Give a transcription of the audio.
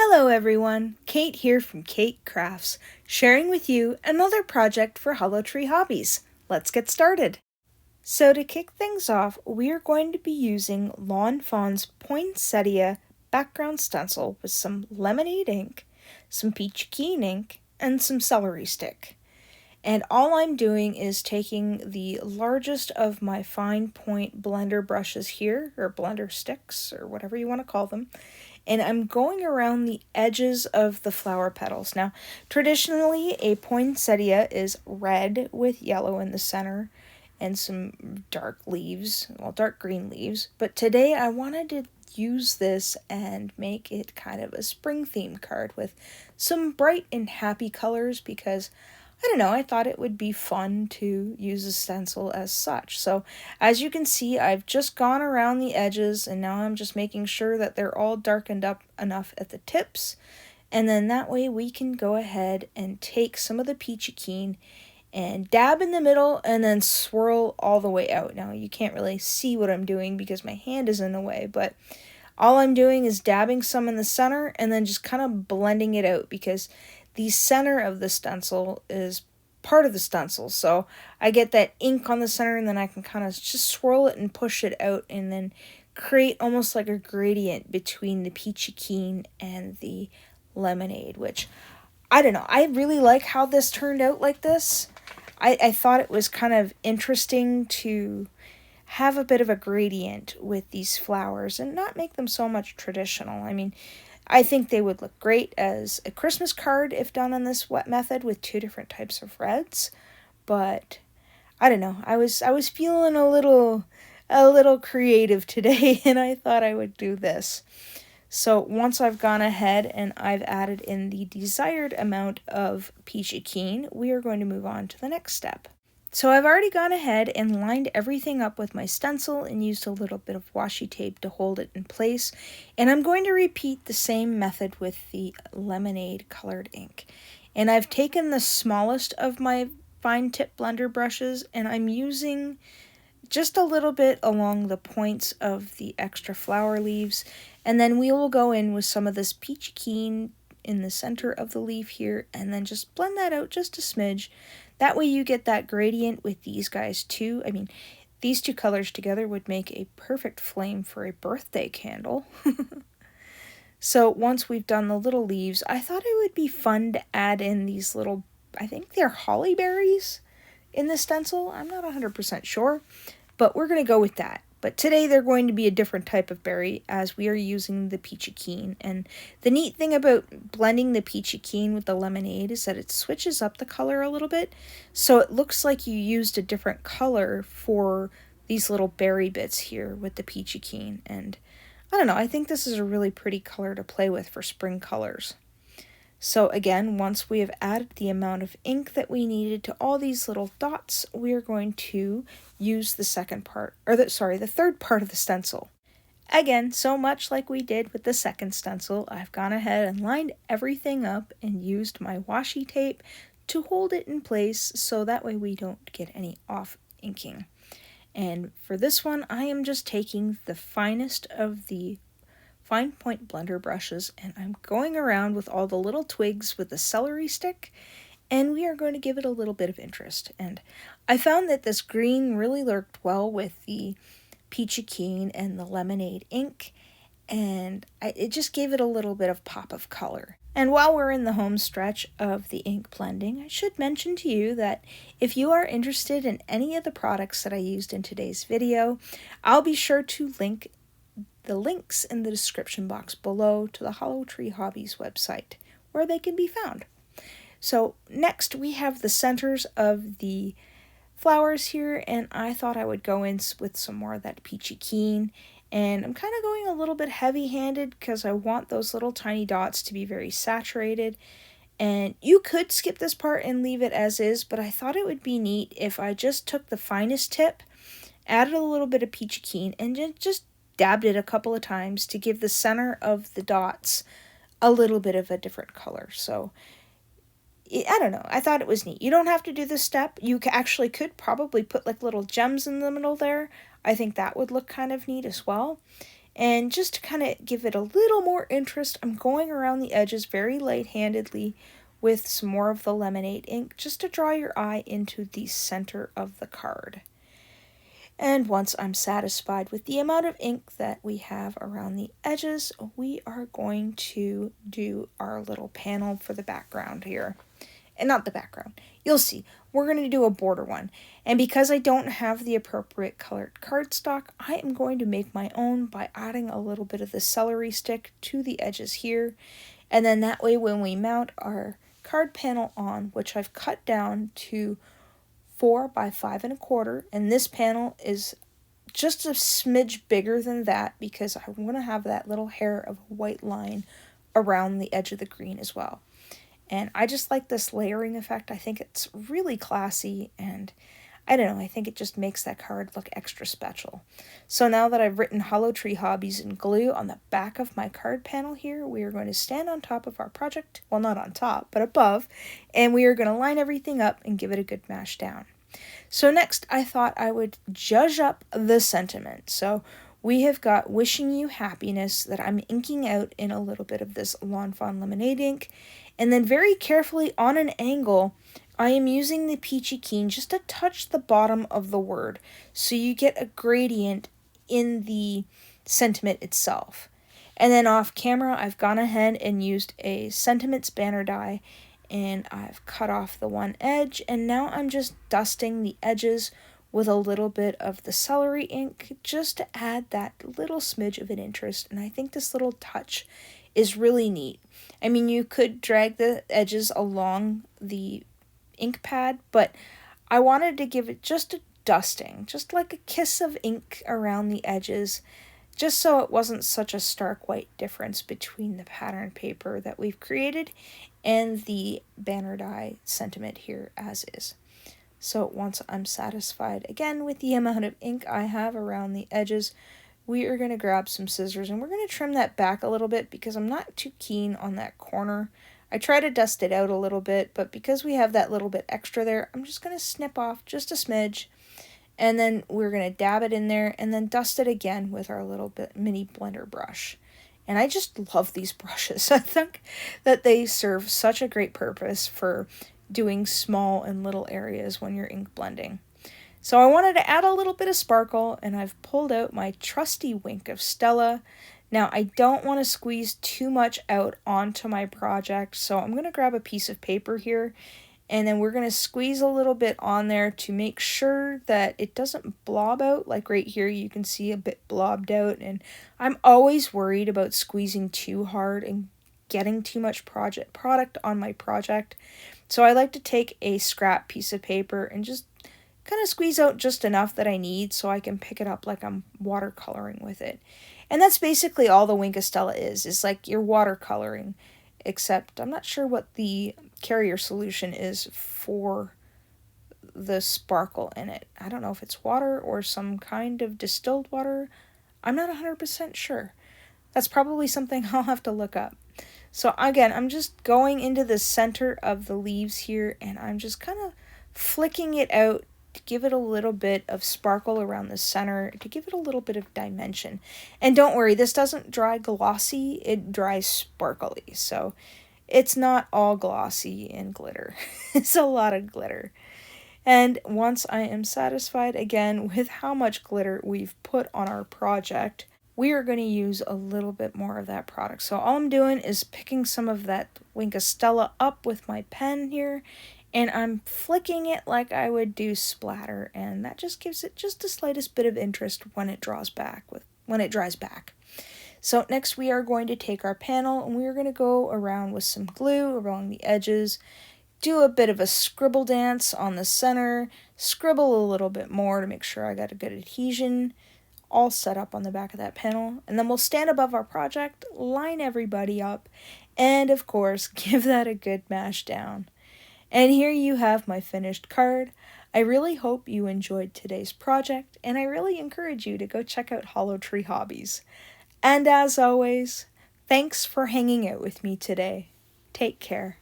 Hello everyone, Kate here from Keight Krafts, sharing with you another project for Hollow Tree Hobbies. Let's get started. So to kick things off, we are going to be using Fawn's Poinsettia background stencil with some lemonade ink, some Peachy Keen ink, and some celery stick. And all I'm doing is taking the largest of my fine point blender brushes here, or blender sticks, or whatever you want to call them, and I'm going around the edges of the flower petals. Now, traditionally, a poinsettia is red with yellow in the center and some dark leaves, well, dark green leaves, but today I wanted to use this and make it kind of a spring themed card with some bright and happy colors because I don't know, I thought it would be fun to use a stencil as such. So as you can see, I've just gone around the edges and now I'm just making sure that they're all darkened up enough at the tips. And then that way we can go ahead and take some of the Peachy Keen and dab in the middle and then swirl all the way out. Now you can't really see what I'm doing because my hand is in the way, but all I'm doing is dabbing some in the center and then just kind of blending it out because the center of the stencil is part of the stencil. So I get that ink on the center and then I can kind of just swirl it and push it out and then create almost like a gradient between the Peachy Keen and the lemonade, which I don't know. I really like how this turned out like this. I thought it was kind of interesting to have a bit of a gradient with these flowers and not make them so much traditional. I mean, I think they would look great as a Christmas card if done in this wet method with two different types of reds, but I don't know. I was feeling a little creative today and I thought I would do this. So once I've gone ahead and I've added in the desired amount of Peachy Keen, we are going to move on to the next step. So I've already gone ahead and lined everything up with my stencil and used a little bit of washi tape to hold it in place. And I'm going to repeat the same method with the lemonade colored ink. And I've taken the smallest of my fine tip blender brushes and I'm using just a little bit along the points of the extra flower leaves. And then we will go in with some of this Peachy Keen in the center of the leaf here and then just blend that out just a smidge. That way you get that gradient with these guys too. I mean, these two colors together would make a perfect flame for a birthday candle. So once we've done the little leaves, I thought it would be fun to add in these little, I think they're holly berries in the stencil. I'm not 100% sure, but we're going to go with that. But today they're going to be a different type of berry as we are using the Peachy Keen. And the neat thing about blending the Peachy Keen with the lemonade is that it switches up the color a little bit. So it looks like you used a different color for these little berry bits here with the Peachy Keen. And I don't know, I think this is a really pretty color to play with for spring colors. So again, once we have added the amount of ink that we needed to all these little dots, we are going to use the third part of the stencil. Again, so much like we did with the second stencil, I've gone ahead and lined everything up and used my washi tape to hold it in place so that way we don't get any off inking. And for this one, I am just taking the finest of the fine point blender brushes and I'm going around with all the little twigs with the celery stick and we are going to give it a little bit of interest. And I found that this green really worked well with the Peachy Keen and the lemonade ink and it just gave it a little bit of pop of color. And while we're in the home stretch of the ink blending, I should mention to you that if you are interested in any of the products that I used in today's video, I'll be sure to link the links in the description box below to the Hollow Tree Hobbies website where they can be found. So next we have the centers of the flowers here and I thought I would go in with some more of that Peachy Keen and I'm kind of going a little bit heavy-handed because I want those little tiny dots to be very saturated. And you could skip this part and leave it as is, but I thought it would be neat if I just took the finest tip, added a little bit of Peachy Keen and just dabbed it a couple of times to give the center of the dots a little bit of a different color. So I don't know, I thought it was neat. You don't have to do this step. You actually could probably put like little gems in the middle there. I think that would look kind of neat as well. And just to kind of give it a little more interest, I'm going around the edges very light-handedly with some more of the lemonade ink just to draw your eye into the center of the card. And once I'm satisfied with the amount of ink that we have around the edges, we are going to do our little panel for the background here. And not the background. You'll see. We're going to do a border one. And because I don't have the appropriate colored cardstock, I am going to make my own by adding a little bit of the celery stick to the edges here. And then that way when we mount our card panel on, which I've cut down to 4 by 5 1/4, and this panel is just a smidge bigger than that because I want to have that little hair of white line around the edge of the green as well. And I just like this layering effect. I think it's really classy, and I don't know, I think it just makes that card look extra special. So now that I've written Hollow Tree Hobbies in glue on the back of my card panel here, we are going to stand on top of our project, well, not on top, but above, and we are going to line everything up and give it a good mash down. So next, I thought I would zhuzh up the sentiment. So we have got Wishing You Happiness that I'm inking out in a little bit of this Lawn Fawn lemonade ink. And then very carefully on an angle, I am using the Peachy Keen just to touch the bottom of the word. So you get a gradient in the sentiment itself. And then off camera, I've gone ahead and used a Sentiments banner die. And I've cut off the one edge. And now I'm just dusting the edges with a little bit of the celery ink just to add that little smidge of an interest. And I think this little touch is really neat. I mean, you could drag the edges along the ink pad, but I wanted to give it just a dusting, just like a kiss of ink around the edges, just so it wasn't such a stark white difference between the pattern paper that we've created and the banner die sentiment here as is. So once I'm satisfied again with the amount of ink I have around the edges, we are going to grab some scissors and we're going to trim that back a little bit because I'm not too keen on that corner. I try to dust it out a little bit, but because we have that little bit extra there, I'm just going to snip off just a smidge, and then we're going to dab it in there and then dust it again with our little bit mini blender brush. And I just love these brushes. I think that they serve such a great purpose for doing small and little areas when you're ink blending. So I wanted to add a little bit of sparkle, and I've pulled out my trusty wink of Stella. Now, I don't want to squeeze too much out onto my project, so I'm going to grab a piece of paper here, and then we're going to squeeze a little bit on there to make sure that it doesn't blob out. Like right here, you can see a bit blobbed out, and I'm always worried about squeezing too hard and getting too much product on my project. So I like to take a scrap piece of paper and just kind of squeeze out just enough that I need so I can pick it up like I'm watercoloring with it. And that's basically all the Wink of Stella is. It's like you're watercoloring, except I'm not sure what the carrier solution is for the sparkle in it. I don't know if it's water or some kind of distilled water. I'm not 100% sure. That's probably something I'll have to look up. So again, I'm just going into the center of the leaves here, and I'm just kind of flicking it out to give it a little bit of sparkle around the center, to give it a little bit of dimension. And don't worry, this doesn't dry glossy, it dries sparkly. So it's not all glossy and glitter. It's a lot of glitter. And once I am satisfied again with how much glitter we've put on our project, we are going to use a little bit more of that product. So all I'm doing is picking some of that Wink of Stella up with my pen here, and I'm flicking it like I would do splatter, and that just gives it just the slightest bit of interest when it dries back. So next we are going to take our panel and we are going to go around with some glue along the edges, do a bit of a scribble dance on the center, scribble a little bit more to make sure I got a good adhesion all set up on the back of that panel, and then we'll stand above our project, line everybody up, and of course give that a good mash down. And here you have my finished card. I really hope you enjoyed today's project, and I really encourage you to go check out Hollow Tree Hobbies. And as always, thanks for hanging out with me today. Take care.